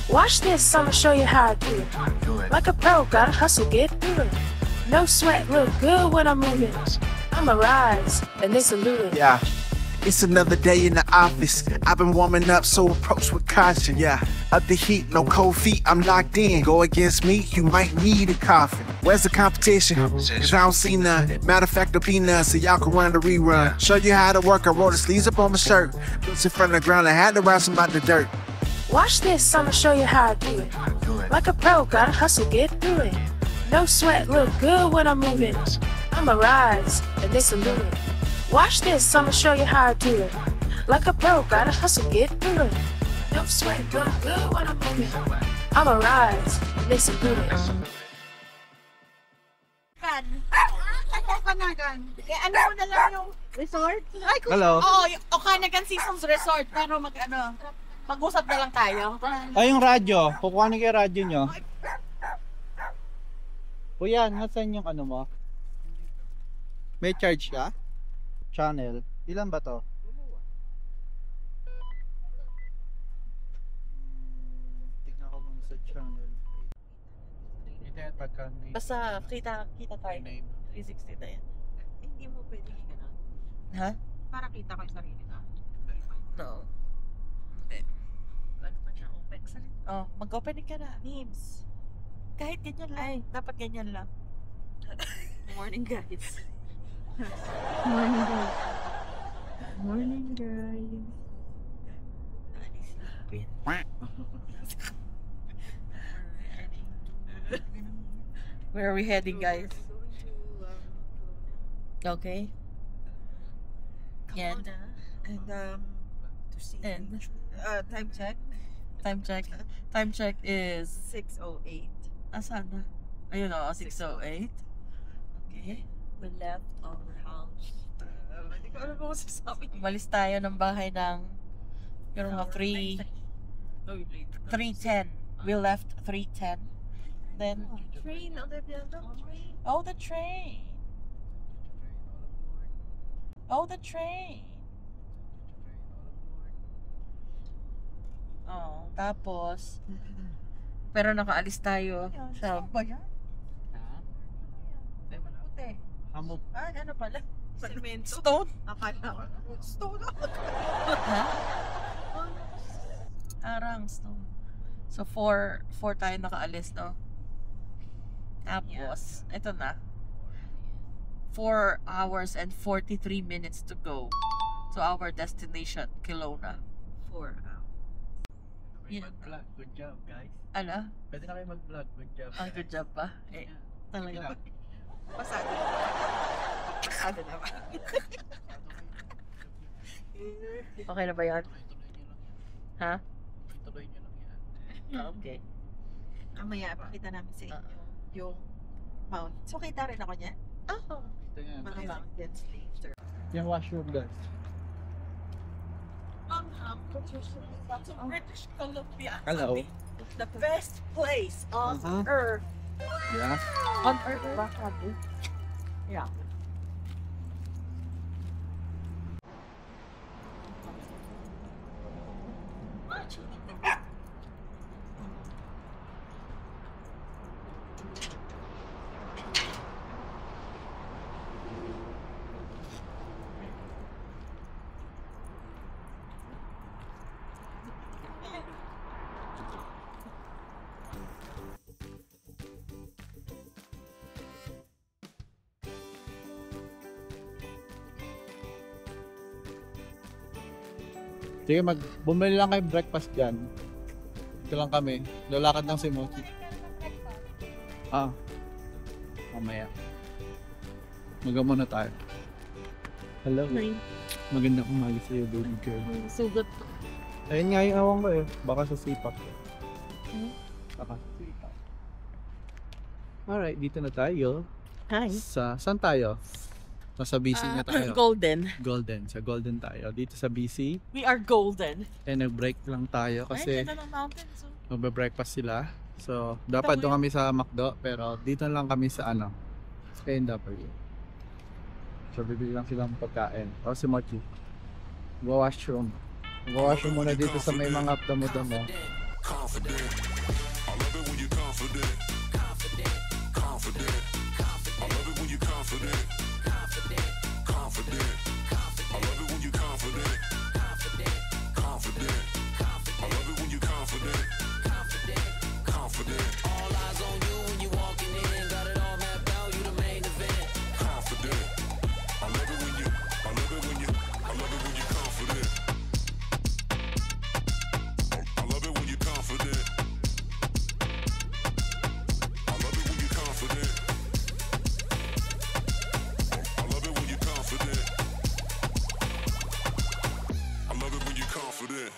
Watch this, I'ma show you how I do it. Like a pro, gotta hustle, get through it. No sweat, look good when I'm moving. I'ma rise, and they salute it. Yeah, it's another day in the office. I've been warming up, so approach with caution. Yeah, up the heat, no cold feet, I'm locked in. Go against me, you might need a coffin. Where's the competition? Cause I don't see none. Matter of fact, there'll be none, so y'all can run the rerun. Show you how to work, I roll the sleeves up on my shirt. Boots in front of the ground, I had to rise some out the dirt. Watch this, I'ma show you how I do it. Like a pro, gotta hustle, get through it. No sweat, look good when I'm moving. I'ma rise, and they salute it. Watch this, I'ma show you how I do it. Like a pro, gotta hustle, get through it. No sweat, look good when I'm moving. I'ma rise, and they salute it. Okanagan. Eh, ano mo na lang yung resort? Ay, Hello. Oo, yung Okanagan Seasons Resort. Pero mag-usap na lang tayo. Ay, yung radyo. Kukuha na kayo radyo nyo. Kuya, nasan yung ano mo? May charge ka? Channel. Ilan ba to? Tignan ko muna sa channel. Ito yung pagka Basta kita tayo. name. 360 na yan. Hindi mo pwede gano'n. Ha? Para kita ko yung sarili na. No. Ano pa siya? Open sa rin. Oh, mag-opening ka na. Names. Kahit ganyan lang. Dapat ganyan lang. Morning, guys. Morning, guys. Morning, guys. Where are we heading, guys? Okay. Yan. And, to see. And Time check. time check. Time check is 6:08. asan na? Ayun o, 6:08. Okay. We left our house. Hindi ko alam kung masasabi. Umalis tayo ng bahay ng yung mga 3:10. We left 3:10. Then Train, the train. oh, the train. Oh, the train. Oh, tapos pero nakaalis tayo sa ba yan? Ha? Puti. Hamog. Ah, ano pala? Cemento. Stone. Akala ko. Stone. Ha? Arang stone. So 4 tayo nakaalis, no? Tapos ito na. 4 hours and 43 minutes to go to our destination, Kelowna. 4 hours. Yeah. Mag-vlog. Good job, guys. Ano? Pwede na kayo mag-vlog. Good job. Ang good job pa. Eh, talaga. Pasado. Pasado na ba? Okay na ba yan? Ha? Tuloy nyo lang yan. Okay. Mamaya, pakita namin sa inyo yung mount. So, kita rin ako niya? Oh. Ito nga. Mga mountains later. Yung washroom, guys. That's British Columbia. Hello. The best place on earth. Yeah. On earth ba? Yeah. Sige, bumili lang kayo breakfast dyan. Ito lang kami. Lalakad lang si Mochi. Mamaya. Magamon na tayo. Hello. Magandang umaga sa'yo, baby girl. Sugot. Ayun nga yung awang ko eh. Baka sa sipak. Baka sa sipak. Alright, dito na tayo. Hi. Saan tayo? Nasa BC na tayo. Golden. Golden. Sa Golden tayo. Dito sa BC. We are golden. Eh, nag-break lang tayo kasi Ay, ganda ng mountains. magbe-breakfast sila. So, dapat doon kami sa McDo, pero dito lang kami sa sa NW. So, bibili lang silang pagkain. Tapos si Mochi, washroom. Washroom muna dito sa may mga damo-damo. Confident. I love it when you're confident. Confident. Confident. I love it when you're confident. Confident. Confident. I love it when you're confident. Confident. Confident. I love it when you're confident. Confident. Confident. All eyes on you when you walking in. Got it all mapped out. You the main event. Confident. I love it when you. I love it when you. I love it when you're confident. I love it when you're confident. I love it when you're confident. I love it when you're confident. I love it when you're confident.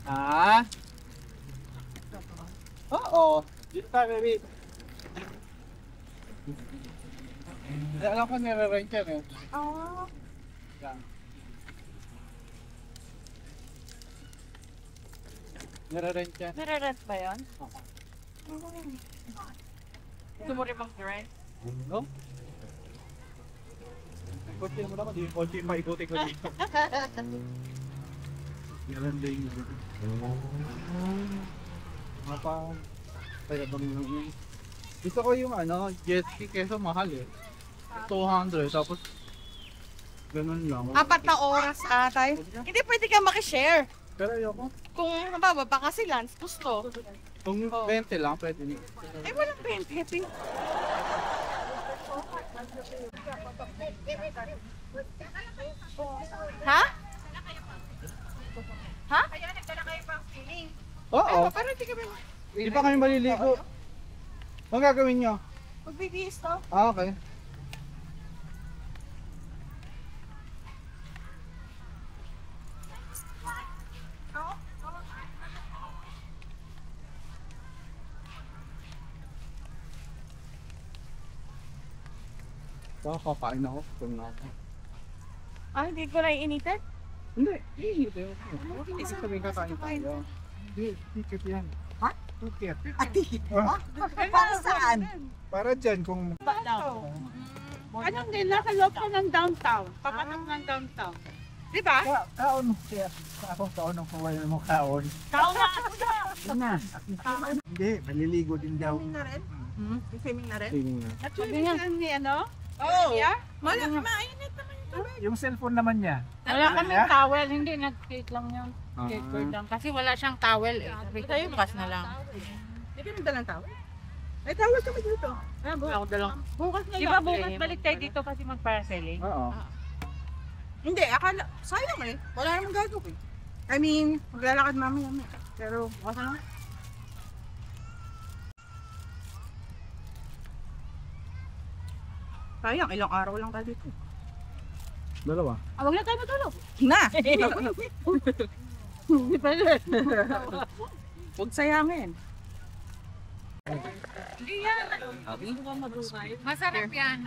Ah? Oo. Dito tayo, baby. Alam ko nire-rent yan eh. Oo. Yan. Nire-rent yan. Nire-rent ba yun? Oo. Gusto mo rin mag-rent? No? Ang kotse mo naman, yung kotse yung maikuti ko dito. Yan din yun. Mga pa... Kaya bang yun? Gusto ko yung ano, jet ski keso mahal eh. 200 tapos... Ganun lang. 4 na oras atay. Hindi pwede ka makishare. Pero ayoko. Kung mababa ka si Lance, gusto. Kung 20 lang, pwede niyo. Ay, walang 20. Ha? Ha? Oo. Ay, parang hindi kami Di pa kami maliligo. Anong gagawin nyo? magbibihis to. Ah, okay. Kakain ako. Kung na ako. Ah, hindi ko na iinitin? Hindi, hindi. Isa kami kakain tayo. Hindi, ticket yan. Ha? Ticket. Para saan? Para dyan kung... Anong din? Nasa loob ko ng downtown. Papatak ng downtown. Di ba? Kaon siya. Akong kaon ang kuway mo kaon. Kaon na! Hindi, maliligo din daw. Swimming na rin? Swimming na rin? Sabi niya ni ano? Oo. Yeah? Mainit naman yung tubig. Yung cellphone naman niya. Wala kaming towel, hindi nag-take lang yun. Ah. Skateboard lang. Kasi wala siyang towel eh. Sabi ko, bukas na lang. Hindi ka nagdalang tawag? May tawag kami dito. Ako dalang. Bukas na Di ba bukas balik tayo dito kasi mag-parceling? Oo. Hindi, akala, sayang eh. Wala namang gagawin. I mean, maglalakad mamaya. Pero, wala naman. Sayang, ilang araw lang tayo dito. Dalawa. Huwag na tayo matulog. Na! Hindi pwede. Huwag sayangin. Masarap yan.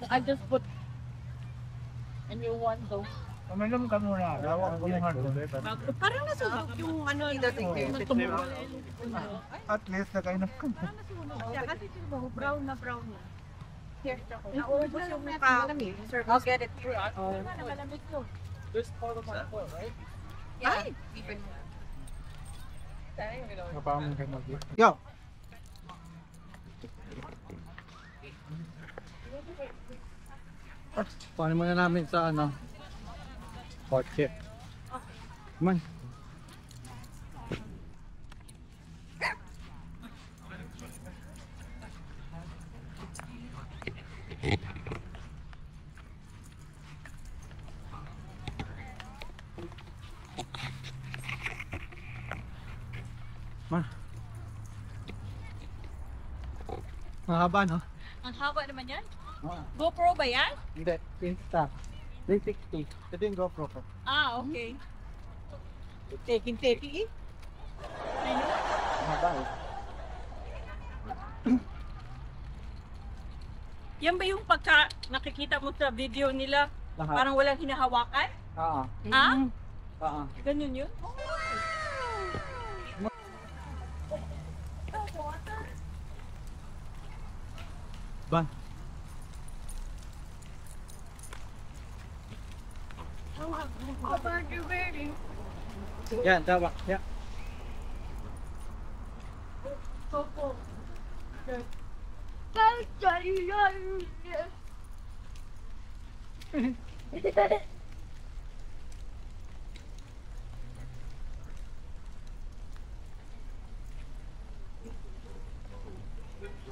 I just put a new one though. Uminom ka muna. Lawak ko yung hardware. Parang nasunog yung ano yung dating At least nakainom ka. Kasi brown na brown na. Naubos yung mukha. I'll get it through. Malamig to. There's part of my foot, right? Ay! Napamang ka mag Yo! Paano muna namin sa ano? Kotse. Man. Man. Mahaba, no? Ang haba naman yan? Oo. GoPro ba yan? Hindi, Insta. 360. Ito yung GoPro ko. Ah, okay. Taking eh. Haba eh. Yan ba yung pagka nakikita mo sa video nila? Lahat. Parang walang hinahawakan? Oo. Ah? Oo. Ganun yun? Ba? Yan, tama. Yan.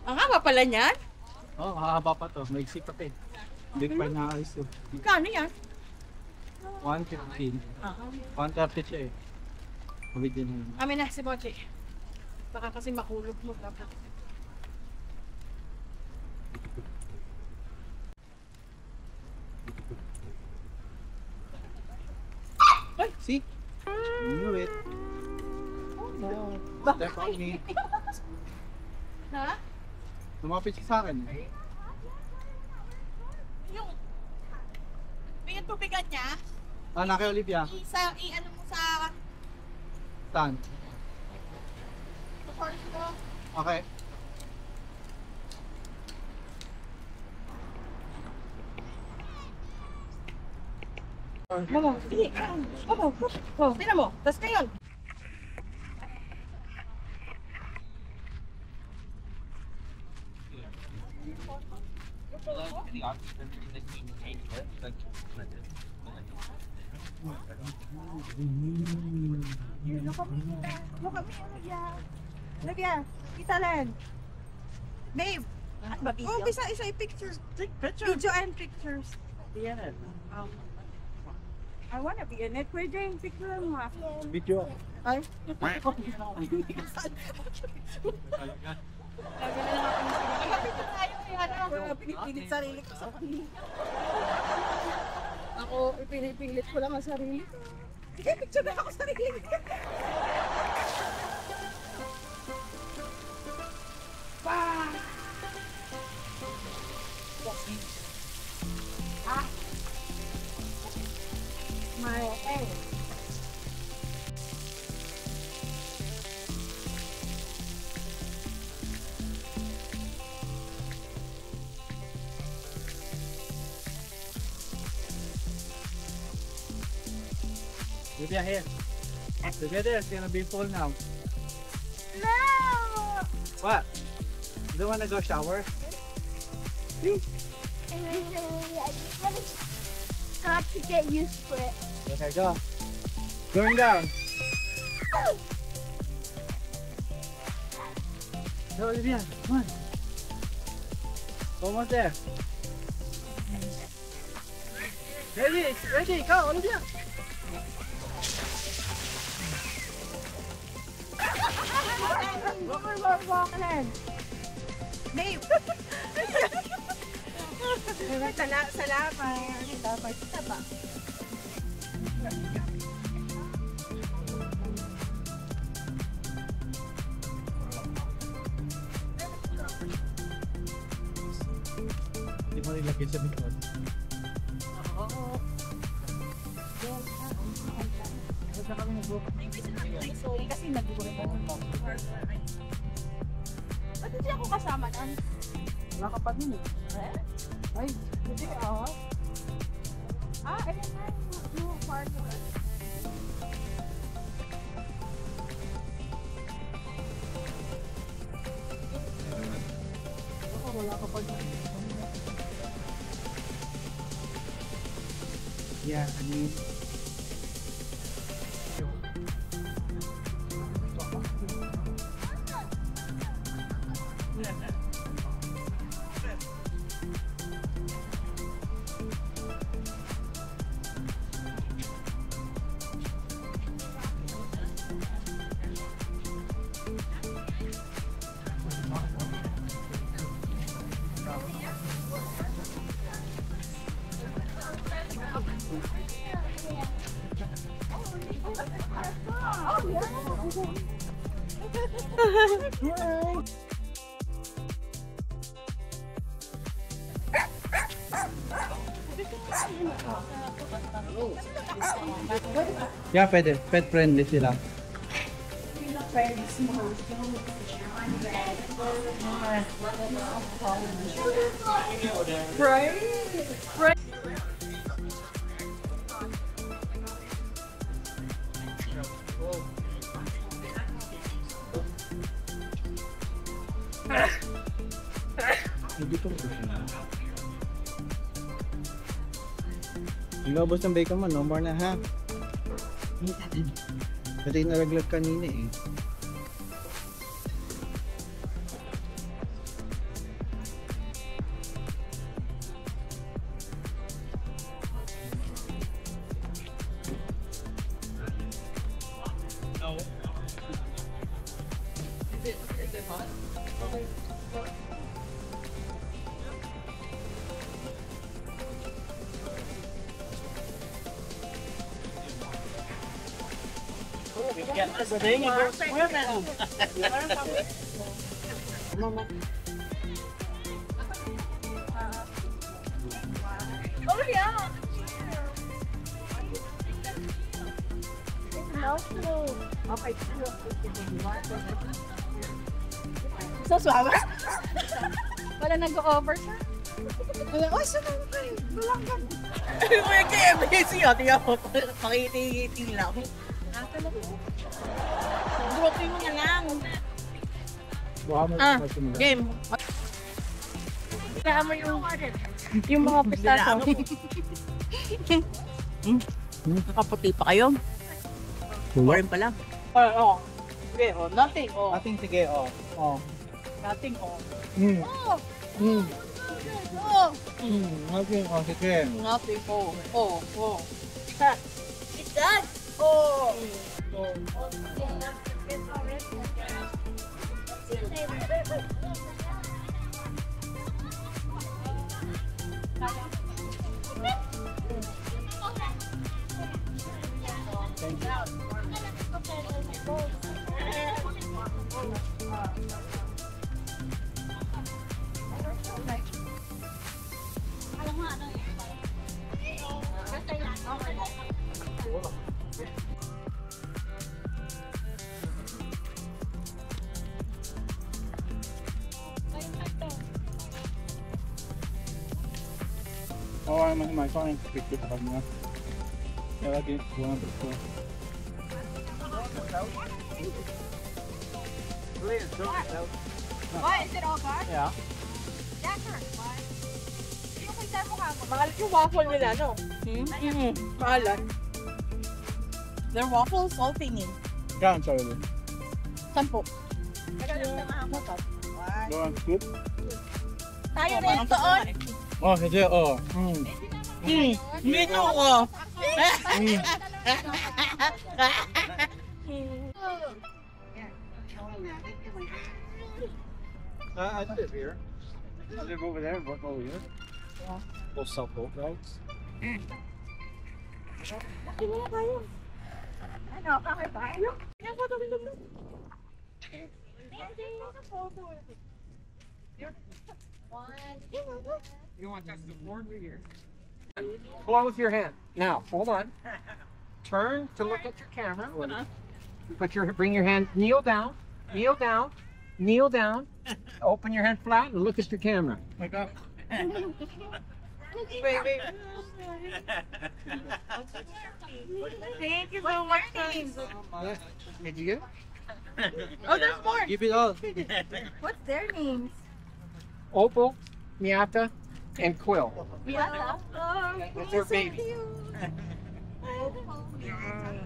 Ang haba pala niyan? Oh, hahaba pa to. May pa eh. Hindi ko pa naayos to. Kano yan? 115. 130 siya eh. Original. Amin na si Mochi. Baka kasi makulog mo dapat. Ay, see? Knew it. Step on me. Ha? Lumapit siya sa akin eh. Yung tubigan niya, Ah, na kay Olivia. i-ano mo sa Saan? horse mo. Okay. Mama, sige. Mama, oh, tingnan mo. Tapos ngayon. Olivia, kita Len. Babe, oh, bisa isa i-pictures. Video and pictures. I wanna be in it. Pwede yung picture mo ha. Video. Ay? Pinipilit sarili ko sa kanila. Ako, pinipilit ko lang ang sarili ko. Sige, picture na ako sarili. My hey. Olivia, here. Together, it's gonna be full now. No! What? You don't wanna go shower? I just want to start to get used to it. Okay, go. Going down. Go, Olivia. Come on. Almost there. Ready? Ready? Go, Olivia. Walk Len. Babe. Salamat. Dapat kita ba? Hindi mo nilagay sa likod. Sorry kasi nag-work ako. Ba't hindi ako kasama nun? Wala ka pa din eh. Ay, hindi ako. Ayun na yung partner. Wala ka pa din. Yeah, I mean... Yeah, pwede. Pet friendly sila. Dito ko siya. Inubos ng bacon mo, no more na ha. Pwede nalaglag kanina eh. Oh yeah. Okay. So suave. Wala nag-over siya. Wala, oh, so Kuya kay MBC, tingnan mo. Pakiti-iti lang. Dropping mo na lang. Game. Kaya mo yung mga pistachio. Nakaputi pa kayo. Boring pa lang. Oh. Okay, oh. Nothing, oh. Ating sige, oh. Oh. Nothing, oh. Oh. Ating, oh, sige. Nothing, oh. Oh, oh. It's done. Oh. Oh, I'm on my phone. Picture pa kanya. Yeah, lagi. Buwan na ito. Why? Is it all gone? Yeah. Dasher, why? Yung kay Dad mo ka. Mahal yung waffle nila, no? Mahalan. Their waffles, all thingy. Gaan, sorry. 10. Go on, scoop. Tayo rin doon. Oh, sige, oh. Mito ko. I live here. I live over there, work over here. Yeah. We'll sell boat routes. Ano, bakit ba? You want that support here? Close your hand. Now, hold on. Turn to look at your camera. Bring your hand, kneel down, kneel down, kneel down. Open your hand flat and look at your camera. My God. Baby. Thank you so much. Did you get it? Oh, there's more. Give it all. What's their names? Opal, Miata, and Quill. Yeah. Oh, That's her baby.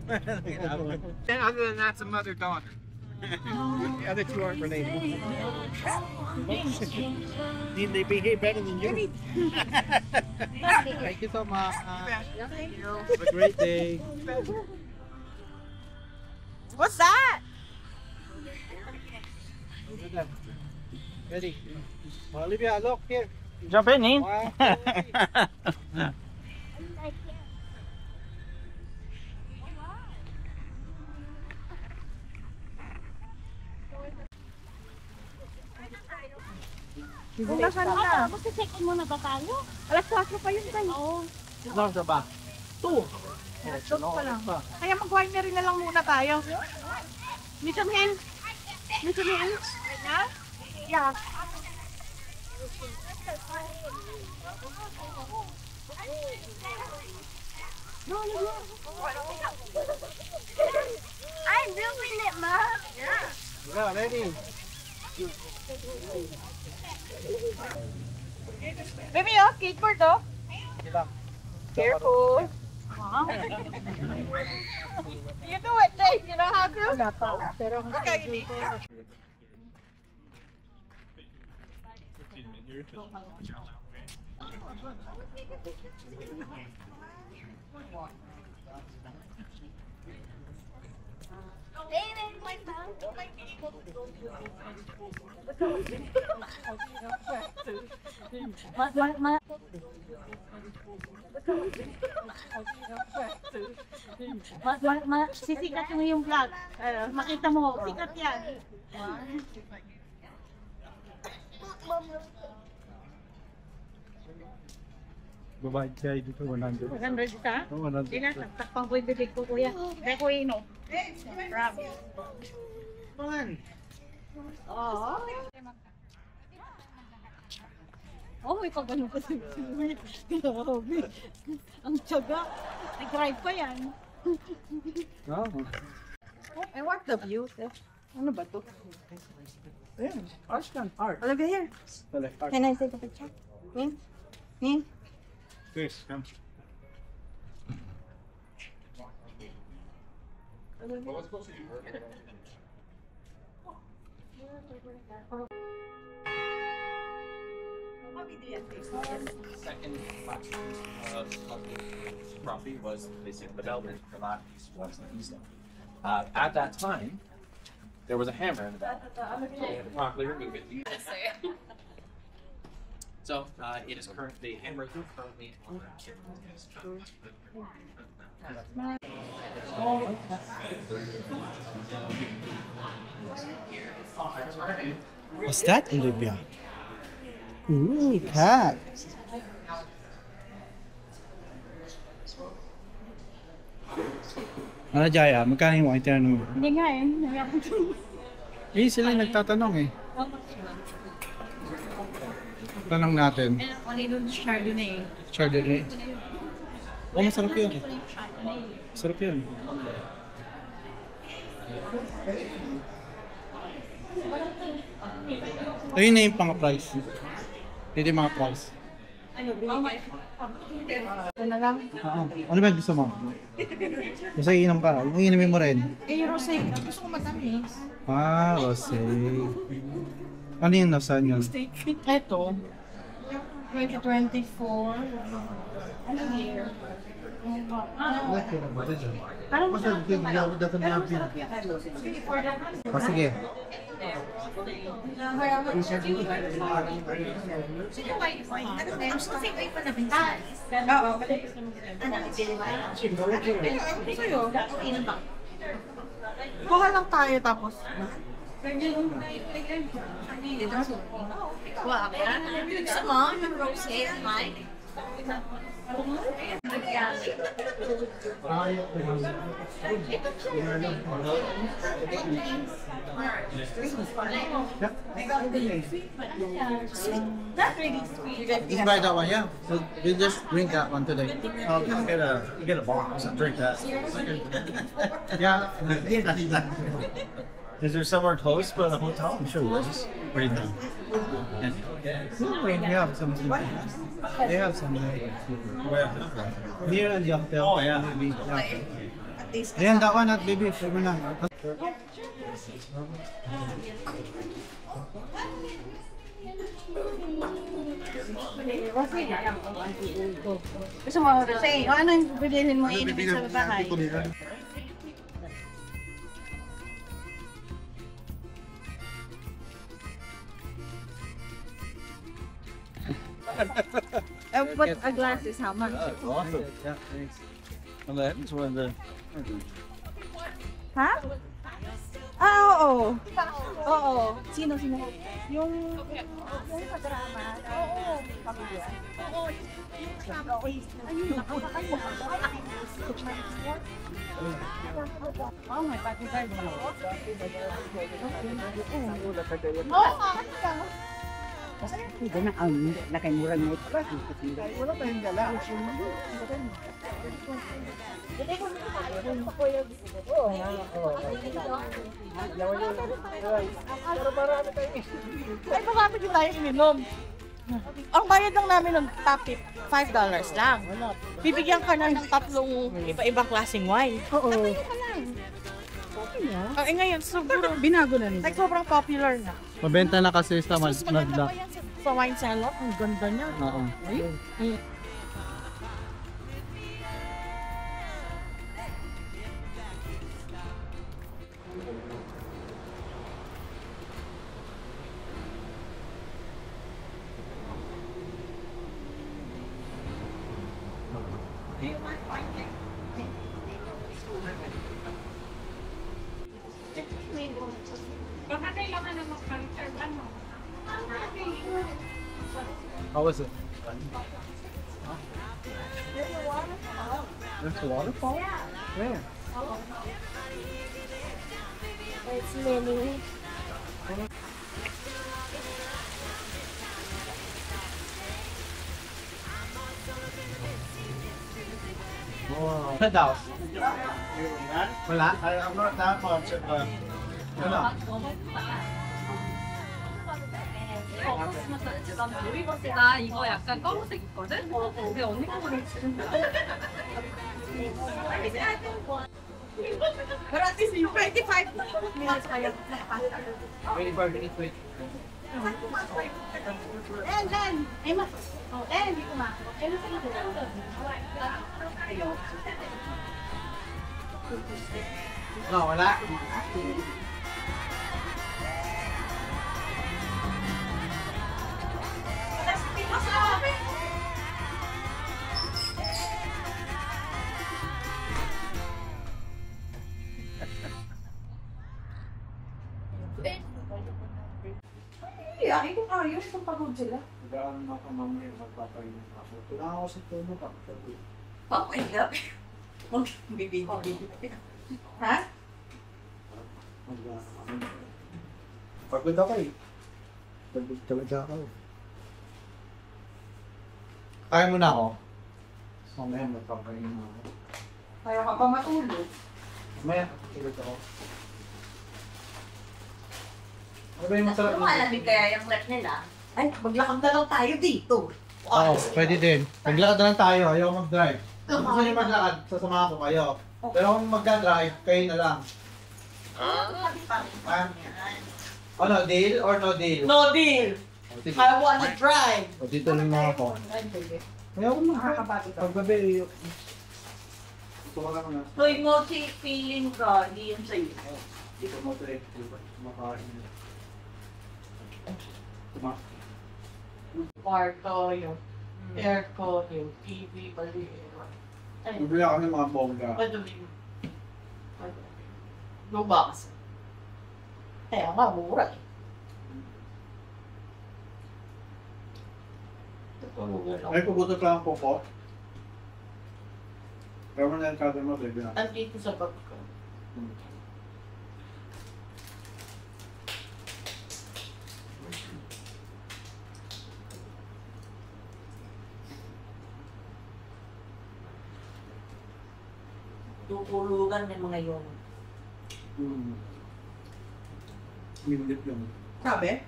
And other than that, it's a mother-daughter. The other two aren't related. They behave better than you. Thank you so much. Have a great day. What's that? Ready? Olivia, look here. Jump in, Ian. Kung nasaan ka. Magsa-check-in muna ba tayo? Alas 4 pa yun tayo. Oo. Nasa ba? 2. Shot pa lang. Kaya mag-winery na lang muna tayo. Mission hand. Mission hand. Right now? Yeah. I'm doing it, Mom. Yeah, ready. Baby, oh, skateboard, oh. Careful. You do it, Dave. You know how to? Okay, you need to. Sisikat mo yung vlog. Makita mo, sikat yan. Babayad siya dito 100. 100 ka? Oh, 100. Hindi na, takpang ko yung bibig ko, kuya. Kaya ko ino. Ram. Oo. Oh, may pagano pa sa grabe. Ang tiyaga. Nag-drive pa yan. Oh. I want the view. Ano ba to? Ayan, art can art. Oh, look at here. Art. Can I take a picture? Me? Me? Chris, come. Second property was basic development for that east, west, and east. At that time, there was a hammer in the back. So we had to properly remove it. So it is currently hammer is currently on. What's that, Olivia? Ooh, cat. Ano, Jaya? Magkano yung mga itinanong mo? Hindi nga eh. Eh, sila yung nagtatanong eh. Tanong natin. Chardonnay. Chardonnay. Oh, masarap yun. Masarap yun. Ayun na yung pang-price. Dito yung mga price. Ito na lang. Ano ba gusto mo? Gusto iinom ka? Yung iinumin mo rin? Eh, rosé. Gusto ko matamis. Ah, rosé. Ano yung nasa yun? Ito. 2024. Ano year? Parang Oh, sige. Oo. Kuha lang tayo tapos. Gusto mo yung rosé, Mike? That's really sweet. You can buy that one, yeah. So we'll just drink that one today. I'll just get a box and drink that. Yeah. Is there somewhere close by the hotel? I'm sure there is. Where do you think? They have some. They have some. Near the hotel. Oh, yeah. Ayan, that one at baby. Sabi na. Gusto mo rosé? O ano yung bibilhin mo inumin sa bahay? But a glass is how much? Awesome. Yeah, thanks. And that is one of the. Ha? Ah, Oo. Oo. Sino? Yung Yung sa drama. Oo. Pamilya. Oo. Ayun, Oh, may pati tayo. Hindi na ang nakaimuran mo ito. Wala tayong gala. Ay, marami din tayo ininom. Ang bayad lang namin ng top tip, $5 lang. Bibigyan ka na ng tatlong iba-ibang klaseng wine. Oo. Eh ngayon, siguro, binago na nila. Like, sobrang popular na. Mabenta na kasi sa Mas maganda magda. pa yan sa wine cellar. Ang ganda niya. Oo. Baka kailangan na mag-filter, ano? How was it? There's a waterfall? Where? It's mini. Wow. Ano daw? Wala? I'm not that much of a... Ano? 난 못 입었으니까 이거 약간 검은색 있거든? 근데 언니 거는 지금 Pero at least yung 25 minutes kaya. 25 minutes wait. Len! Ay, mas. Oh, hindi ko ma. Ano sa ito? No, wala. Ay, kung ayos, kung pagod sila. Gaan na ka mamaya magpapahinga ako. Kailangan ko sa tono pa. Papahinga. Magbibigay. Ha? Pagod ako eh. Pagod talaga ako. Kaya mo na ako. Mamaya magpapahinga ako. Kaya ka pa matulog. Mamaya, tulog ako. Ano ba yung masarap Ano malamig kaya yung rep nila? Ay, maglakad na lang tayo dito. Oo, pwede din. Maglakad na lang tayo, ayaw mag-drive. Kung gusto niyo maglakad, sasama ko kayo. Pero kung mag-drive, kayo na lang. Ano, deal or no deal? No deal! I wanna drive! O, dito lang na ako. Ayaw ko Nakakabati ka. Paggabi, ito ka lang na. Hoy, mo feeling ka, hindi yun sa'yo. Dito mo ito eh. Kumakain. Kwarto, yung aircon, yung TV, bali. Bibili ako ng mga bongga. Madumi. Lumakas. Kaya nga, mura eh. Ay, puputot lang ang pupo. Pero mo na yung kagad mo, baby na. Andito sa bag ko. Tutulugan ng mga yun. Minute lang. Sabi?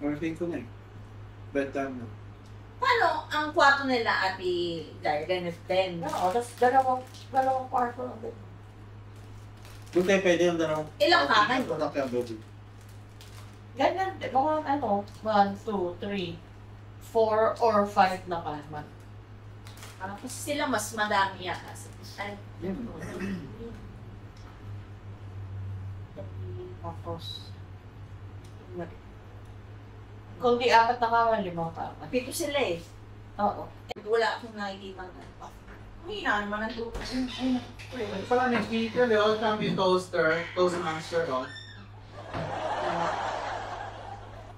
Everything ko na eh. Bedtime na. Paano ang kwarto nila, Ate Darden, is 10? Oo, tapos dalawang kwarto lang din. Kung tayo pwede yung dalawang... Ilang kanan? Tatak yung baby. Ganyan, mga ano, 1, 2, 3, 4 or 5 na kanan. Kasi sila mas madami yata. Ay, tapos, kung di apat na kawan, 5 kawan. Pito sila eh. Oo. Wala akong nakikita na. Hina naman ang tuwa. Ay, pala may speaker, yun. Kami toaster. Toastmaster, yun.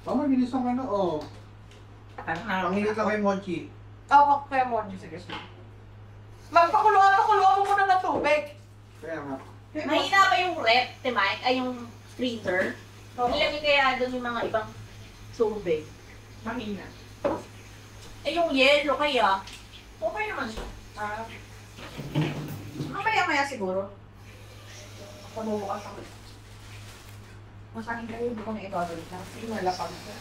Mabilis ang ano, oh. Panghilit lang kay Monchi. Oo, kaya mo. Sige, sige. Magpakuluan mo muna ng tubig. Kaya nga. Mahina pa yung rep, Mike, ay yung freezer. Ilagay kaya doon yung mga ibang tubig. Mahina. Eh yung yellow kaya, okay naman siya. Mamaya-maya siguro. Pamubukas ako. Masakin kayo, hindi ko na i-bottle na. Sige, malapag siya.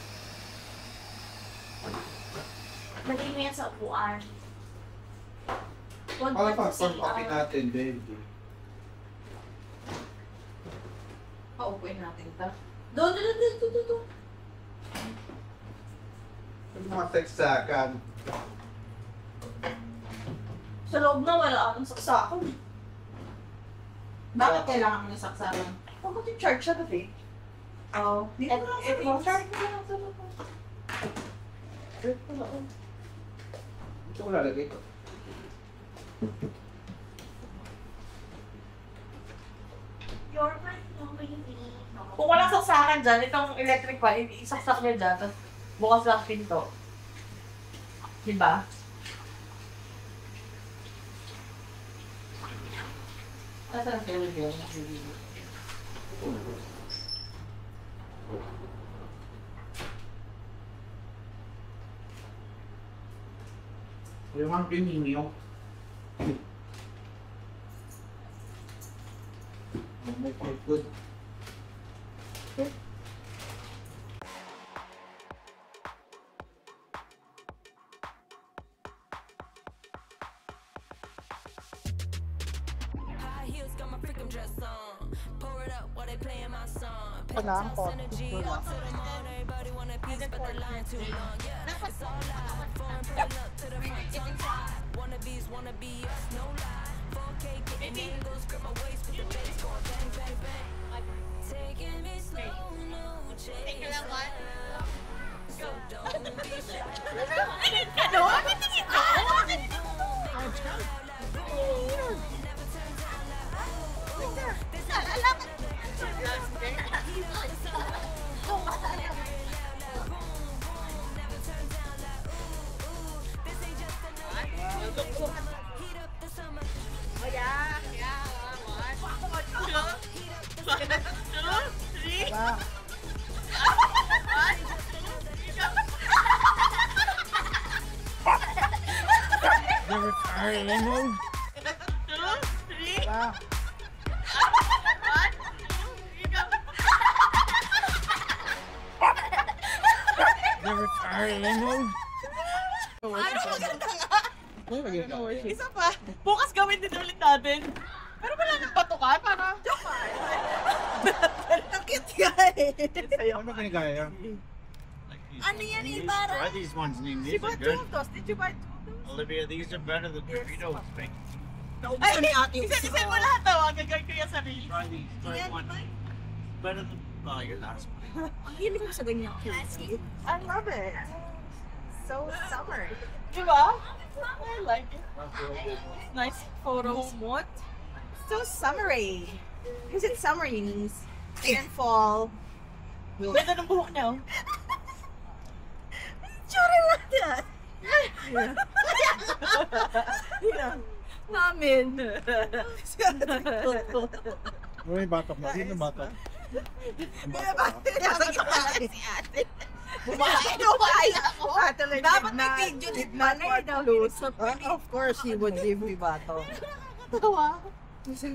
Lagay mo yan sa upuan. Huwag Para mo sa pag-coffee natin, baby. paupuin natin ito. Doon. Yung mga saksakan. Sa loob na wala akong saksakan. Bakit kailangan mo ng saksakan? Bakit yung charge siya doon eh? Oo. Dito na lang sa loob. Charge mo lang sa loob. Ito ko lalagay ito. Kung walang saksakan dyan, itong electric fan, isaksak niya dyan, tapos bukas lang pinto. Diba? Nasaan ang television? Yung mga pininyo. Good. Okay. Kailangan ko. Isa pa. Bukas gawin din ulit natin. Pero wala nang patukan para. Ang cute ka eh. Ano ba kinagaya? Ano yan eh, para? Try these ones, Ning. She These are bought two good. of those. Did you buy two of those? Olivia, these are better than Doritos. Thank Ay, isa mo lahat daw. Ang gagawin ko yan sa rin. Try these. Try one. Better than your last one. Ang hilig mo sa ganyan. I love it. So summer. Diba? I like it. Nice photos. What? So summery. Because it's summer, Eunice. And fall. Ganda ng buhok niya. Tsura lang yan. Namin. Ano yung batok mo? Sino batok? Si ate. Bumaya ako. Dapat may video din na close. Of course, he would give me bato. Tawa. Merci.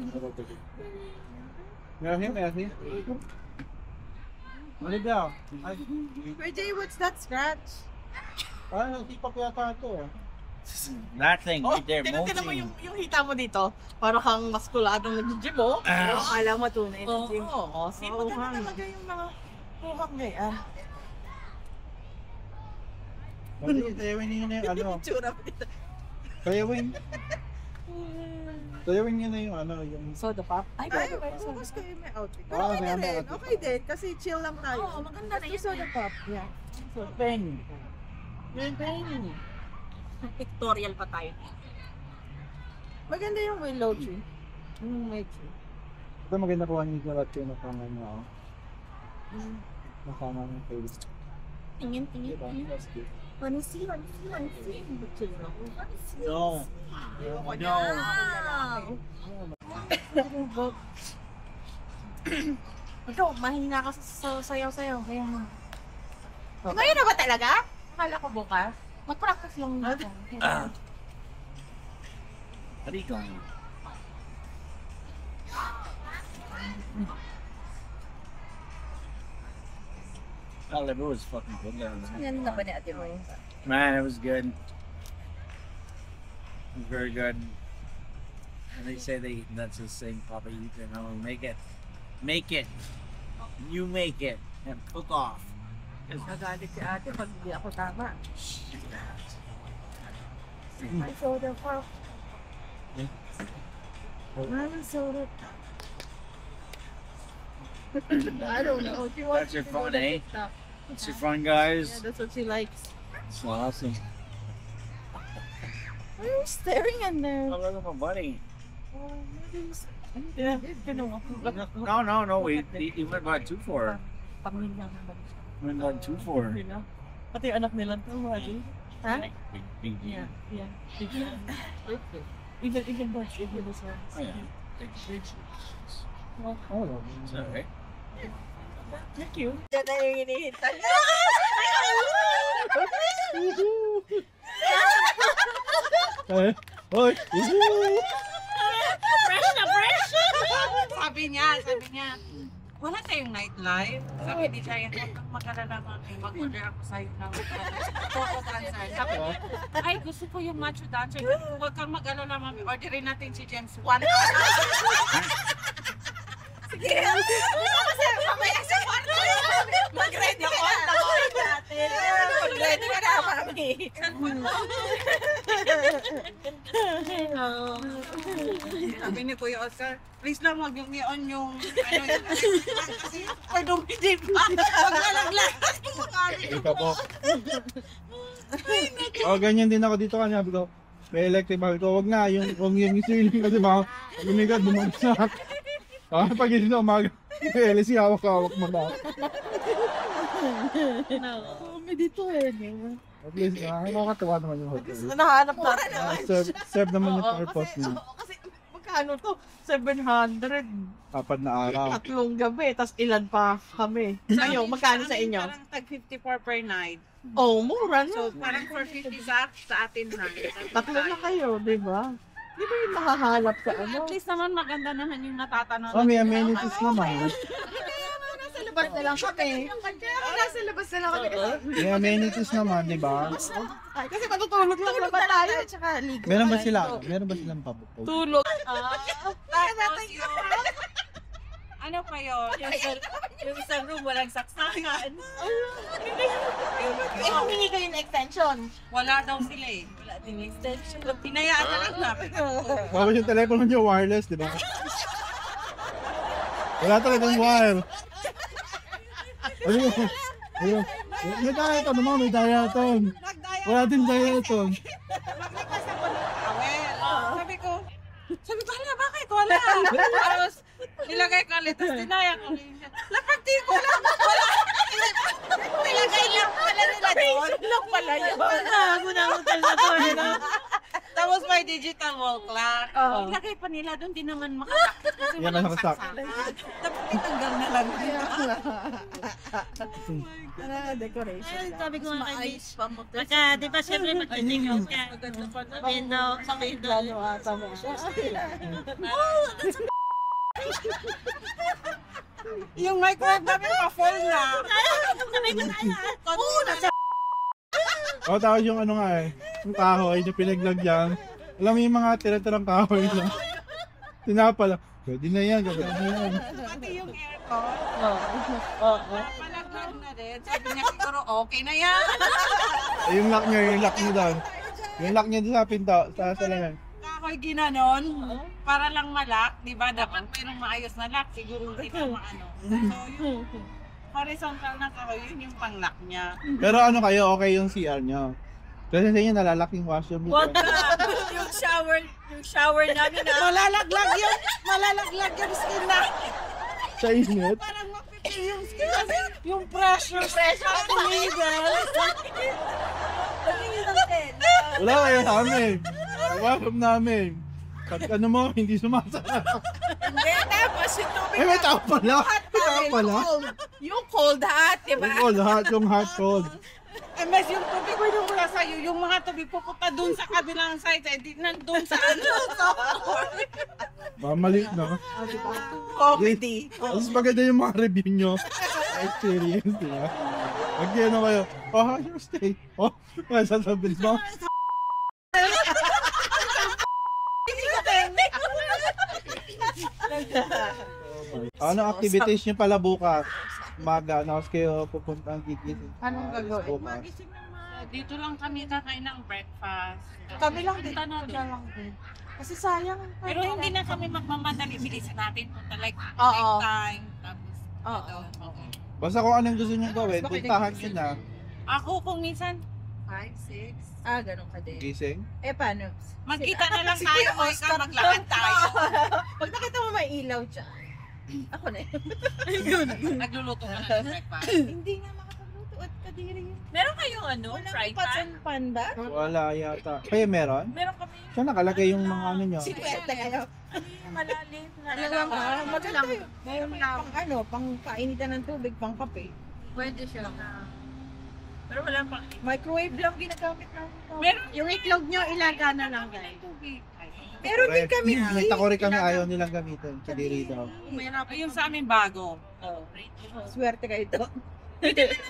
Olivia. Jay, what's that scratch? Hindi pa yata ito. That thing right there, Tingnan mo molting. yung hita mo dito. Para kang maskuladong nag-gym mo. Akala mo tunay na gym. Oo. Maganda talaga yung mga buhok ngayon. Sayawin niyo na yung ano. Tsura mo dito. Sayawin niyo na yung ano. Yung... Soda pop? Ay, Ay, by the way, bukas kayo may outfit. Oo, Pero okay may na rin. outfit. Okay din. Kasi chill lang tayo. Oo, maganda na Let's do yan soda eh. pop. Yeah. Bang. Bang. Pictorial pa tayo. Maganda yung willow tree. Yung may tree. Ito maganda po ang yung sulat yung nakama niya. Nakama ng face. Tingin. Wanna see? No. No. Ikaw, mahina ka sa sayaw-sayaw. Kaya nga. Ngayon na ba talaga? Akala ko bukas. Mag-practice lang ako. What are you going on? Oh, it was fucking good there. Yan na ba ni ate mo? Man, it was good. It was very good. And they say that's his thing, Papa. You can make it. Make it. You make it. And cook off. Nagalit si ate pag hindi ako tama. May soda pa. Maraming soda. I don't know. That's your fun, eh? That's your fun, guys. Yeah, that's what she likes. That's awesome. Why are you staring in there? I'm looking for money. Yeah, No. He went by 2 for her. Pamilya naman. Went by 2 for her. Pati yung anak nila ito, Wadi. Ha? Big Yeah. Even Dutch, even this one. Oh, yeah. It's alright. Thank you. Diyan na yung hinihintay. Hoy! Fresh na fresh! Sabi niya, wala tayong nightlife. Sabi ni Giant, huwag kang mag-alala mami. Mag-order ako sa'yo ng Coco Dancer. Sabi niya, ay gusto ko yung Macho Dancer. Huwag kang mag-alala mami. Orderin natin si James 1 hour. Sige! Kasi mamaya sa 1 hour. Mag-ready ka na. Mag-ready ka na mami. Sabi ni Kuya Oscar, please lang huwag yung i-on yung ano yun. Kasi for dumidip pa. Maglalaglag. Ikaw po. Ganyan din ako dito kanya. Sabi ko, may electric. Sabi ko, wag na. Yung ceiling kasi baka lumigat, bumagsak. Pag hindi na umaga, may LC, hawak-hawak mo na. May dito eh. At least, nakakatawa naman yung hotel. Nahanap natin. Serve naman yung purpose niya. Kasi magkano to? 700. 4 na araw. 3 gabi, tas ilan pa kami. Sa'yo, magkano sa inyo? Parang tag 54 per night. Oh, mura na. So, parang 450 sa atin na. 3 na kayo, di ba? Di ba yung nakahanap sa ano? At least naman maganda naman yung natatanaw. May amenities naman. Nasa labas na lang kami. Nasa labas na lang kami. May amenities naman, di ba? Kasi matutulog lang naman tayo. Tsaka ligo. Meron ba silang pabukog? Tulog. Tapos yung... Ano pa yun? Yung isang room, walang saksakan. Humingi kayo ng extension. Wala daw sila eh. Wala din extension. Pinayaan na lang namin. Tapos yung telepono nyo wireless, di ba? Wala talagang wire. Ayun. May diaton naman, may diaton. Wala din diaton. Sabi ko, hala, bakit? Wala. Tapos, nilagay ko ulit. Tapos, dinaya ko ulit. Lapagti ko lang. Wala. Nilagay lang pala nila doon. Lang pala yun. Gunagutan na doon. Tapos, may digital wall clock. Nilagay pa nila doon. Di naman makasakit. Kasi Yan walang ang nakasak. saksakan. Tapos, itanggal na lang. Decoration. Sabi ko nga kay Miss, baka, di ba siyempre magtitingin ka. Sa window, sa window. Yung microwave namin pa-full na. Tapos yung ano nga yung kahoy, yung pinaglagyan. Alam mo yung mga tira-tirang kahoy lang. Tinapa lang. Pwede na yan, gagawin na yan. Pati yung aircon. Palaglag na rin. Sabi niya siguro okay na yan. Yung lock niya doon. Yung lock niya doon sa pinto, sa salamin. Kahoy ginanon, para lang malak, di ba? Dapat mayroong maayos na lock, siguro hindi na maano. So yung horizontal na kahoy, yun yung pang-lock niya. Pero ano kayo, okay yung CR nyo? Kasi sa inyo nalalak yung washroom. Wag na! yung shower namin na. Malalaglag yung skin na. Sa init? Parang Yung pressure sa tumigal. Wala kayo sa amin. Welcome namin. Pag ano mo, hindi sumasarap. Hindi, tapos yung tubig. Eh, may tao pala. May tao pala. Yung cold hot, diba? Yung cold hot, yung hot cold. Eh, mas yung tubig ko yung wala sa'yo, yung mga tubig pupunta dun sa kabilang side, eh, di nandun sa ano. Mamali na. Comedy. Mas maganda yung mga review nyo. Experience, diba? Mag-ano kayo. Oh, how's your stay? Oh, may sasabihin mo. Ano activities nyo pala bukas? Umaga, nakas kayo pupunta ang gigising. Anong gagawin? Bukas. Dito lang kami kakain ng breakfast. Kami lang din. Tanong lang din. Kasi sayang. Pero hindi na kami magmamadali. Bilisan natin punta like Oo. time. Tapos, Oo. Basta kung anong gusto nyo gawin, puntahan nyo na. Ako kung minsan, 5, 6. Ah, ganun ka din. Gising. Eh, paano? magkita na lang Si tayo. Kuya Oscar, Oscar maglakad tayo. Pag nakita mo may ilaw dyan. Ako na Yun, nagluluto ka na ng breakfast. Hindi nga makapagluto at kadiri. Meron kayong ano? Fried pan? Pan ba? Wala yata. Kaya meron? Meron kami. Siya nakalagay yung mga ano nyo. Sikwerte kayo. Malalim. Maganda. Mayroon lang. Pang ano, pang painitan ng tubig, pang kape. Pwede siya. Pero wala pang Microwave lang ginagamit namin. Meron. Yung itlog nyo, ilaga na lang guys. Meron din kami. May takori kami ayaw nilang gamitin. Kadiri daw. Yung sa amin bago. Swerte kayo ito.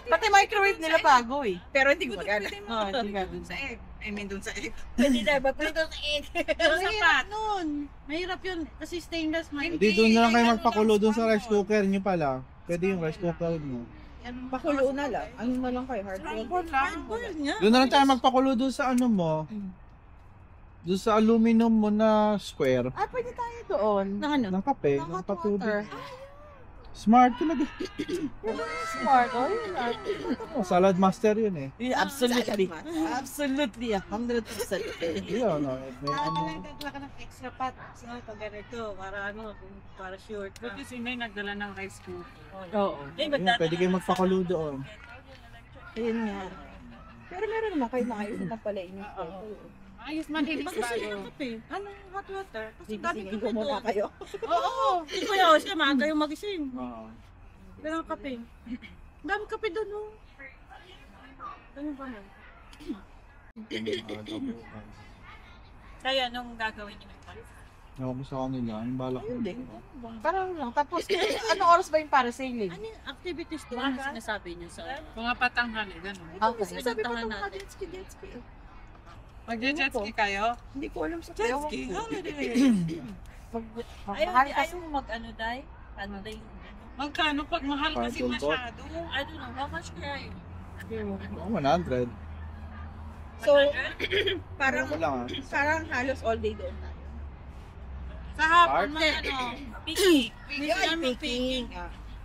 Pati microwave nila bago eh. Pero hindi gumagana. Hindi ka dun sa egg. I mean dun sa egg. Hindi na, ba't dun sa egg? Sapat. Nun. Mahirap yun. Kasi stainless man. Di doon na lang kayo magpakulo doon sa rice cooker nyo pala. Pwede yung rice cooker mo. Pakulo na lang. Ano na lang kayo? Hardboiled lang. Doon na lang tayo magpakulo doon sa ano mo. Doon sa aluminum mo na square. Ah, pwede tayo doon. Na ano? Ng kape, Ng ng hot patubig. water. Smart talaga. Smart. Oh, yun. Oh, salad master yun eh. Absolutely. Absolutely. 100%. Yun, no. May ano. Nagdala ka ng extra pot sa ganito para ano, para short. Buti si May nagdala ng rice cooker. Oo. Yun, pwede kayo magpakulo doon. Ayun nga. Pero meron naman kayo maayos na pala inyo. Ayos man din Gusto niyo bago. kape? Ano, hot water? Kasi Sige, dami sige, kape muna doon. kayo. Oo. Hindi ko yun siya, maaga yung magising. Oo. Pero ang kape. Dami kape doon, no? Ano ba yan? Kaya anong gagawin niyo? Ewan ko sa kanila, yung balak ko. Hindi. Parang lang. Tapos, ano oras ba yung para sailing? Ano yung activities doon na sinasabi niyo sa... Mga patanghali, gano'n. Okay. Sabi ko mga jet ski. Mag-jet ski kayo? Hindi ko alam sa Jet ewan ski? ko. Mahal kasi mag-ano, Day? Ano, Day? Magkano pag mahal kasi Parang masyado? I don't know, how much kaya yun? Oh, 100. So, parang, Wala nga. parang halos all day doon. Sa hapon, mga ano, picnic. Yun, picking.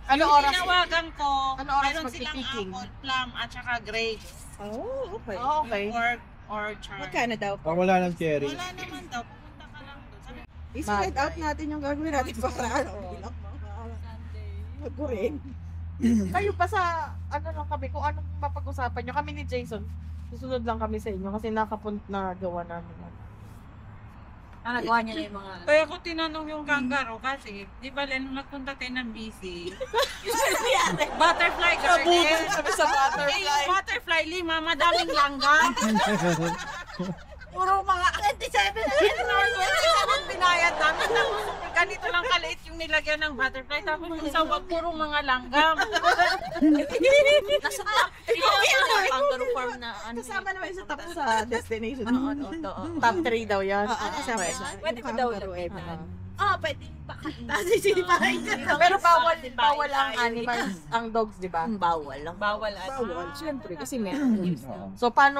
Ano oras? Tinawagan ko, Ano oras meron silang magpipicking? apple, plum, at saka grapes. Oh, okay. Okay. Orchard. Magkano daw? Pag wala ng cherry. Wala naman daw, pupunta ka lang doon. I-spread out natin yung gagawin natin para ano. Mag-rin. Kayo pa sa, ano lang kami, kung anong mapag-usapan nyo. Kami ni Jason, susunod lang kami sa inyo kasi na gawa namin. Nagawa niya na yung mga... Kaya ko tinanong yung kangaroo kasi, di ba nung nagpunta tayo ng BC, butterfly garden. Sabi sa butterfly. Eh, yung butterfly, madaming langgam. Puro mga 27 binayad namin. Ganito lang kaliit yung nilagyan ng butterfly. Tapos yung sa wag, puro mga langgam. Nasa top 3 yung kangaroo farm na ano. Kasama naman sa top sa destination. Oo. Top 3 daw yan. Pwede ko daw lapitan. Pwede pakain. Pero bawal ang animals, ang dogs, di ba? Bawal lang. Bawal. Siyempre, kasi meron. So, paano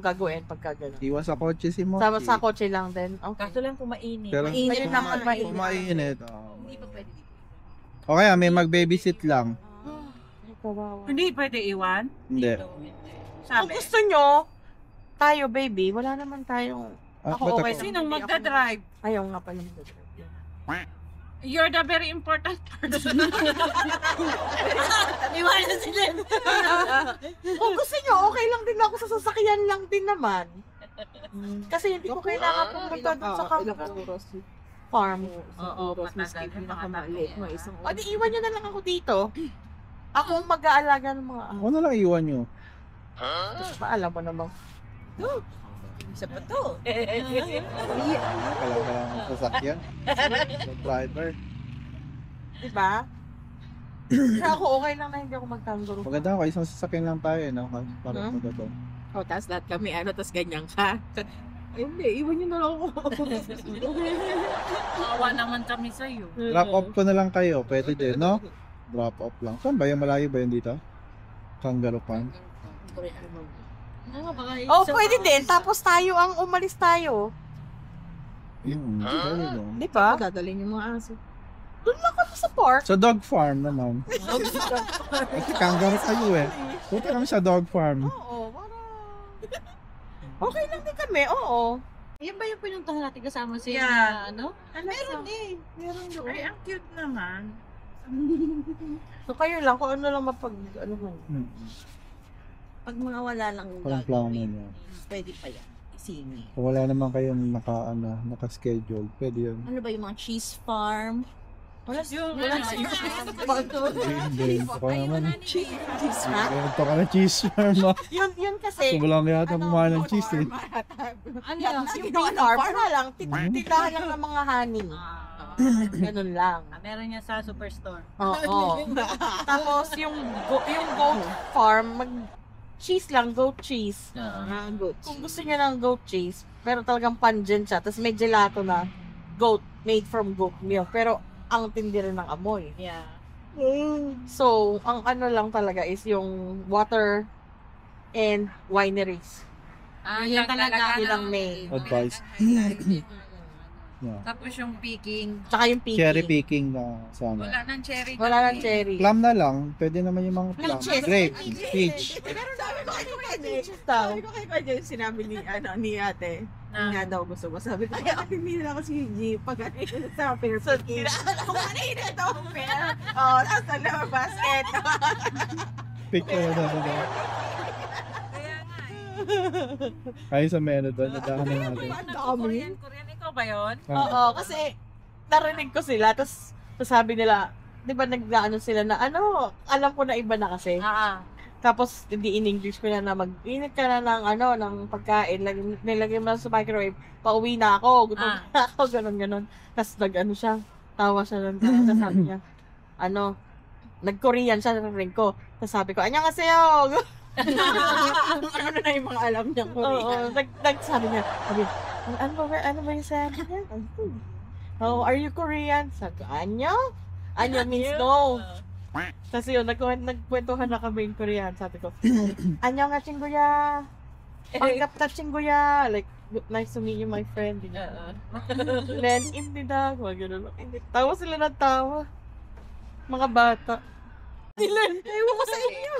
gagawin pagka gano'n? Iwan sa kotse si Moki. Sa kotse lang din? Okay. Kaso lang kung mainit. Pero Mainit lang pag mainit. kung mainit. Oh. Hindi pa pwede dito. O kaya may mag-babysit lang. Hindi pwede iwan. Hindi. Kung Sabi. gusto nyo, tayo baby, wala naman tayong... Ah, Ako ba't okay. ako? Sinong magdadrive? Ayaw nga pala magdadrive. You're the very important person. Iwanan sila. Kung gusto nyo, okay lang din ako sa sasakyan lang din naman. Kasi hindi ko kailangan pumunta doon sa farm. Oras, maski pinakamaliit mo, isang O, di iwan nyo na lang ako dito. Ako ang mag-aalaga ng mga Ako na lang iwan nyo. Maalam mo naman. Isa pa to. Kailangan ng sasakyan. Ng driver. Diba? Kaya ako okay lang na hindi ako mag-kangaroo. Maganda ako, isang sasakyan lang tayo, no? Para maganda. O, tapos lahat kami, tapos ganyan ka. Ay, hindi, iwan nyo na lang ako. Awa naman kami sa'yo. Drop off ko na lang kayo, pwede din, no? Drop off lang. Saan ba yung malayo ba yun dito? Kangaroo Farm? Oh, pwede din. Tapos tayo ang umalis tayo. Pwede din. Di ba? Dadalhin yung mga aso. Doon lang kami sa park. Sa dog farm naman. Kasi kangaroo kayo eh. Punta kami sa dog farm. Oo, okay lang din kami, oo. Yan ba yung pinuntahan natin kasama si ano? Meron eh. Meron doon. Ay, ang cute naman. So kayo lang, kung ano lang ano man. Pag mga wala lang Walang plano niya. pwede pa yan. Isingin. Kung wala naman kayong naka-schedule, pwede yun. Ano ba yung mga cheese farm? Wala Hindi, ako naman. Cheese Ito ka na cheese farm ah. Yun kasi. Gusto mo lang yata kumain ng cheese eh. Ano yung farm na lang, tindahan lang ng mga honey. Ganun lang. Meron niya sa superstore. Oo. Tapos yung goat farm, cheese lang, goat cheese. Kung gusto niya ng goat cheese, pero talagang pungent siya, tapos may gelato na goat, made from goat milk. Pero ang tindi rin ng amoy. Yeah. So, ang ano lang talaga is yung water and wineries. Yun talaga. Yun ang main. Advice. Yeah. Tapos yung picking. Tsaka yung picking. Cherry picking na sana. Wala nang cherry. Wala nang cherry. Plum na lang. Pwede naman yung mga plum. Peaches. Grape. Peach. Pero sabi ko kay Kuya, sinabi ni ate. Nga daw gusto ko. Sabi ko, kaya hindi na ako si G pag sa fair picking. Ako kanina ito. Oo, tapos ano, basket. Picture na na. Kayo sa menu doon. Nadahan na natin. Korean, ikaw ba yun? Oo, kasi narinig ko sila. Tapos sabi nila, di ba nag-ano sila na alam ko na iba na kasi. Tapos, hindi in English ko na mag-init ka na ng pagkain, nilagay mo sa microwave, pauwi na ako, gutom na ako, ganun. Tapos, siya, tawa siya lang, tapos sabi niya, nag-Korean siya, narinig ko. Tapos sabi ko, annyeonghaseyo! Ano na yung mga alam niya Korean. Oo, sabi niya, ano ba yung sabi niya? Oh, are you Korean? Sabi ko, Anyo? Anyo means no. Kasi yun, nagkwentuhan na kami in Korean. Sabi ko, Anyo nga chingguya. Panggapta chingguya. Like, nice to meet you, my friend. Then, hindi na. Gano'n lang. Tawa sila ng tawa. Mga bata. Ewan ko sa inyo.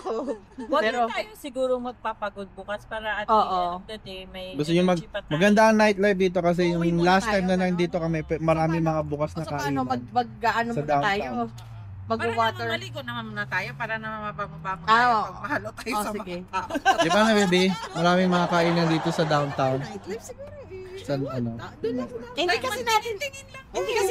Pero tayo siguro magpapagod bukas para at the end of the day may gusto nyo maganda ang nightlife dito kasi yung last time na nandito kami, marami mga bukas na kainan. Mag-ano muna tayo? Mag-water. Maligo naman muna tayo para naman mapapabamo tayo pag mahalo tayo sa mga tao. Di ba na, baby? Maraming mga kainan dito sa downtown. Sa Hindi kasi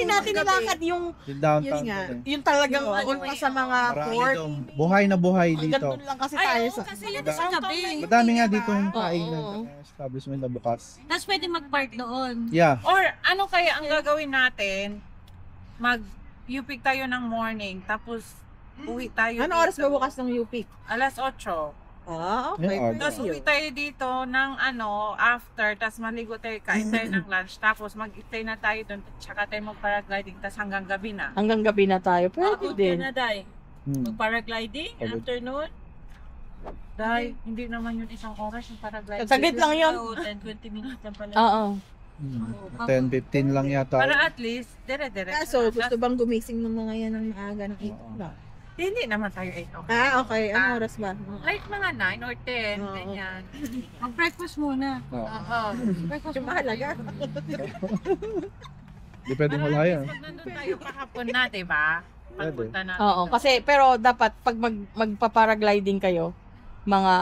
natin nilakad yung downtown. Yung talagang punta sa mga port. Buhay na buhay dito. Ganun lang kasi tayo sa kasi yun sa gabi. Madami nga dito yung kainan. Establishment na bukas. Tapos pwede mag-park doon. Yeah. Or ano kaya ang gagawin natin? Mag-UP tayo ng morning, tapos uwi tayo. Ano oras ba bukas ng UP? Alas 8. Okay. Tapos uwi tayo dito ng after, tapos maligo tayo, kain tayo ng lunch, tapos mag-stay na tayo doon, tsaka tayo mag-paragliding, tapos hanggang gabi na. Hanggang gabi na tayo. Pwede din. Mag-paragliding, afternoon. Dahil, hindi naman yun isang oras yung paragliding. Saglit lang yun. 10-20 minutes lang pala. Oo. 10-15 lang yata. Para at least, dire-dire. So, gusto bang gumising ng mga yan ng maaga ng 8 Hindi naman tayo 8 o'clock. Okay. Anong oras ba? Like mga 9 or 10, ganyan. Mag-breakfast muna. Breakfast yung mahalaga. Di pwedeng wala yan. Pag nandun tayo kahapon na, diba? Pagpunta natin. Oo, kasi pero dapat pag magpa-paragliding kayo, mga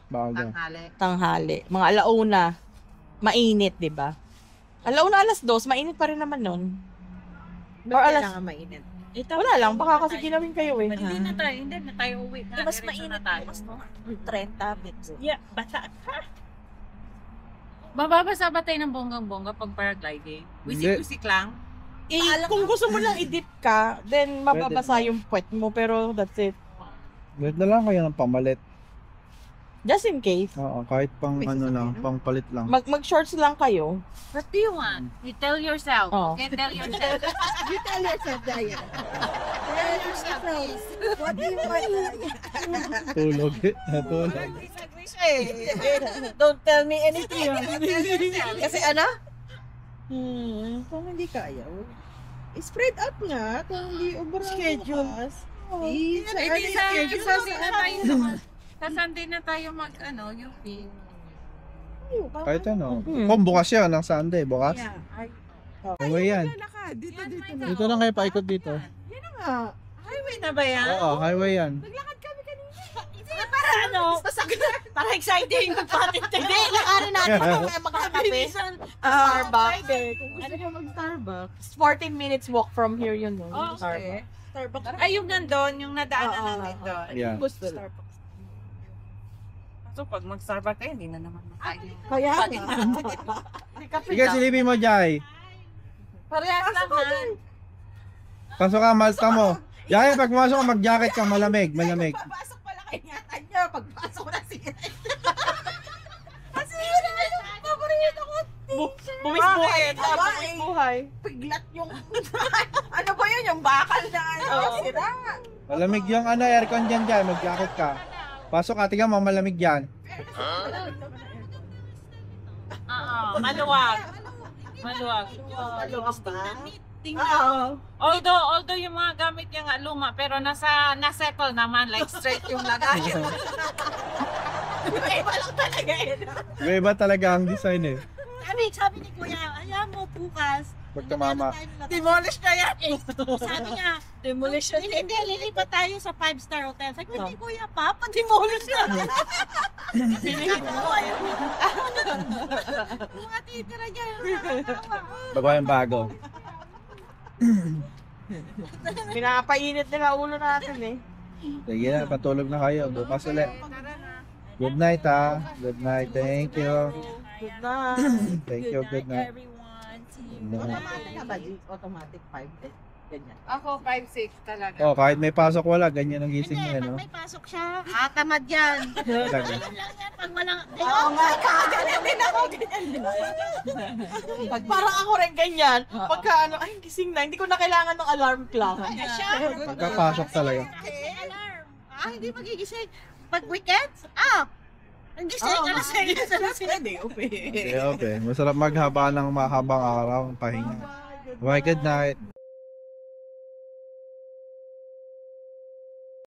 Baga. tanghali, mga alauna, mainit, 'di ba? Alauna 2:00, mainit pa rin naman nun. Or alas mainit. Wala lang, baka kasi ginawin kayo eh. Hindi na tayo uwi. Mas mainit tayo. Mas 30 minutes. Yeah, bata ka. Mababasa ba tayo ng bonggang-bongga pag paragliding? Wisik-wisik lang? Kung gusto mo lang i-dip ka, then mababasa yung puwet mo, pero that's it. Wait na lang kayo ng pamalit. Just in case. Oo, kahit pang ano lang, pang palit lang. Mag-shorts lang kayo. What do you want? You tell yourself. Oh. Okay, tell yourself. You tell yourself, Daya. Tell yourself, please. What do you want? Tulog. Tulog. Don't tell me anything. Kasi ano? Kung hindi kaya, spread out nga. Kung hindi schedule. Sa Sunday na tayo UP. Kahit ano. Kung bukas yan, ng Sunday, bukas. Highway yan. Dito lang kayo paikot dito. Yan na nga. Highway na ba yan? Oo, highway yan. Naglakad kami kanina. Para ano? Para exciting. Hindi, lakarin natin. Magkakape. Starbucks. Ano yung mag-Starbucks? 14 minutes walk from here yun. No? Oh, okay. Starbucks. Ay, yung nandun, yung nadaanan natin doon. Yeah. Starbucks. So, pag mag-Starbucks kayo, hindi na naman makain. Kaya Sige, silipin mo, Jai. Parehas lang, ha? Pasok ka, malta mo. Jai, pag pumasok ka, mag-jacket ka, malamig, malamig. Pagpasok pala ingatan niyo. Pagpasok na siya. Kasi yun na yung paborito ko. Buhay. Buhay. Piglat yung... ano ba yun? Yung bakal na sira. Malamig yung aircon dyan, Jai, mag-jacket ka. Pasok ka, tingnan mo, malamig yan. Maluwag. Maluwag. Maluwag ba? Although yung mga gamit niya nga luma, pero na-settle naman, like straight yung lagay. Iba lang talaga yun. Iba talaga ang design eh. Sabi ni Kuya, ayan mo bukas. Pagkamama. Demolish na yan eh. Sabi niya, demolish na. Hindi, lilipat tayo sa 5-star hotel. Sabi ko, hindi Kuya, papa-demolish na. Pinigit ko ayaw. Mga titira niya. Bago yung bago. Pinapainit nila ulo natin eh. Sige na, patulog na kayo. Bukas ulit. Good night ha. Good night. Thank you. Good night. Thank you. Good night. Automatic na ba? Automatic 5? Ganyan. Ako, 5'6" talaga. Oh, kahit may pasok wala, ganyan ang gising niya, no? May pasok siya. Tamad yan. Talaga. Pag walang... Oo nga, ganyan din ako. Ganyan din. Parang ako rin ganyan. Pagka ay gising na, hindi ko na kailangan ng alarm clock. Pagkapasok talaga. Alarm. Hindi magigising. Pag weekends, ang gising, alas 6. Hindi, Okay, okay. Masarap maghaba ng mahabang araw, pahinga. Bye, good night.